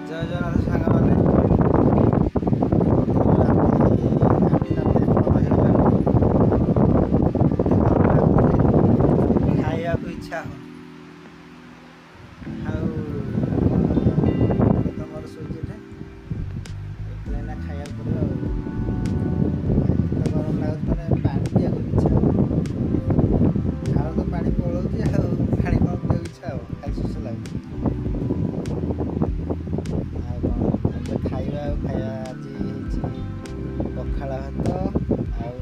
ଜୟ ଜଗନ୍ନାଥ ସାଙ୍ଗମାନେ, ଖାଇବାକୁ ଇଚ୍ଛା ଆଉ ତମର ଶୋଇଛି ଏଠି ଖାଇବାକୁ ପଡ଼ିବ ଆଉ ଗରମ ଲାଗୁଛି ମାନେ ପାଣି ପିଇବାକୁ ଇଚ୍ଛା ଆଉ ତ ପାଣି ପଳଉଛି ଆଉ ପାଣି କ'ଣ ପିଇବାକୁ ଇଚ୍ଛା ଆଉ ଖାଲି ଶୋଷ ଲାଗୁଛି। ଖାଇବା ଆଜି ହେଇଛି ପଖାଳ ଭାତ ଆଉ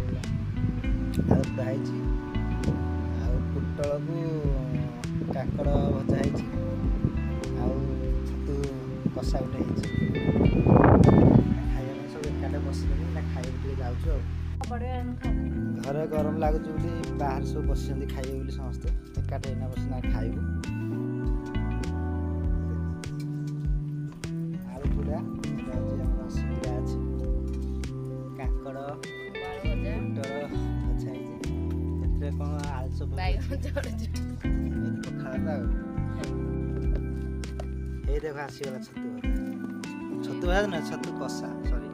ଆଳୁ ପୋଡ଼ା ହେଇଛି ଆଉ ପୋଟଳକୁ କାଙ୍କଡ଼ ଭଜା ହେଇଛି ଆଉ ଛତୁ କଷା ଗୋଟେ ହେଇଛି। ଖାଇବା ପାଇଁ ସବୁ ଏକାଠି ବସିଲେଣି ନା ଖାଇବାକୁ ଟିକେ ଯାଉଛୁ ଆଉ ଘରେ ଗରମ ଲାଗୁଛି ବୋଲି ବାହାରେ ସବୁ ବସିଛନ୍ତି ଖାଇବେ ବୋଲି ସମସ୍ତେ ଏକାଠି ଏଇନା ବସିନା ଖାଇବୁ। ଆଳୁ ପୋଡ଼ା କାଙ୍କଡ଼ ପୋଟଳ ଭଜା ହେଇଛି ସେଥିରେ କ'ଣ ଆଳୁ ସବୁ ପଖାଳ ତ ଆଉ ଏଇ ଦେଖ ଆସିଗଲା ଛତୁ ଭଜା ନୁହେଁ ଛତୁ କଷା ସରି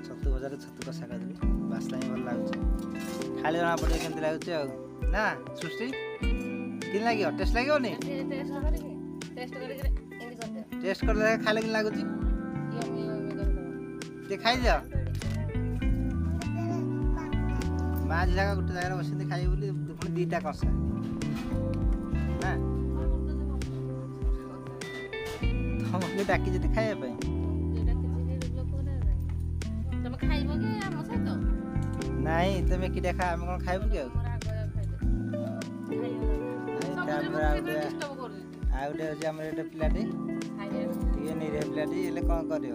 ଛତୁ ଭଜାରେ ଛତୁ କଷା କରିଦେଲି ବାସ୍ନା ହିଁ ଭଲ ଲାଗୁଛି। ଖାଲି ଜଣା ପଡ଼ିବ କେମିତି ଲାଗୁଛି ଆଉ ନା ସୃଷ୍ଟି କେମିତି ଲାଗିବ ଟେଷ୍ଟ ଲାଗିବନି ଟେଷ୍ଟ କରିଦେଲେ ଖାଇଲେ କେମିତି ଲାଗୁଛି ଟିକେ ଖାଇଦିଅ। ମା ଜାଗା ଗୋଟେ ଜାଗାରେ ବସିଛନ୍ତି ଖାଇବେ ବୋଲି ପୁଣି ଦୁଇଟା କଷା ନା ତମକୁ ଡାକିଛନ୍ତି ଖାଇବା ପାଇଁ ନାଇଁ ତମେ କିଟା ଖା ଆମେ କ'ଣ ଖାଇବୁ କି ଆଉ ଗୋଟେ ହେଉଛି ଆମର ଗୋଟେ ପିଲାଟି ଟିକେ ନିରୀହ ପିଲାଟି ହେଲେ କ'ଣ କରିବ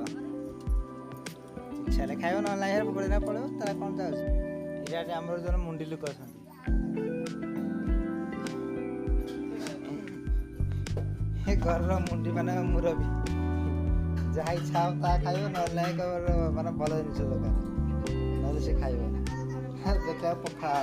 ଇଚ୍ଛା ହେଲେ ଖାଇବ ନହେଲେ ନାହିଁ ପଳେଇବ ତାର କ'ଣ ଯାଉଛି। ଏଇଟା ଆମର ଜଣେ ମୁଣ୍ଡି ଲୋକ ଅଛନ୍ତି ଏ ଘରର ମୁଣ୍ଡି ମାନେ ମୁରବୀ ଯାହା ଇଚ୍ଛା ହବ ତାହା ଖାଇବ ନହେଲେ ନାହିଁ ମାନେ ଭଲ ଜିନିଷ ଦରକାର ନହେଲେ ସେ ଖାଇବ ଦେଖିବାକୁ ପଖାଳ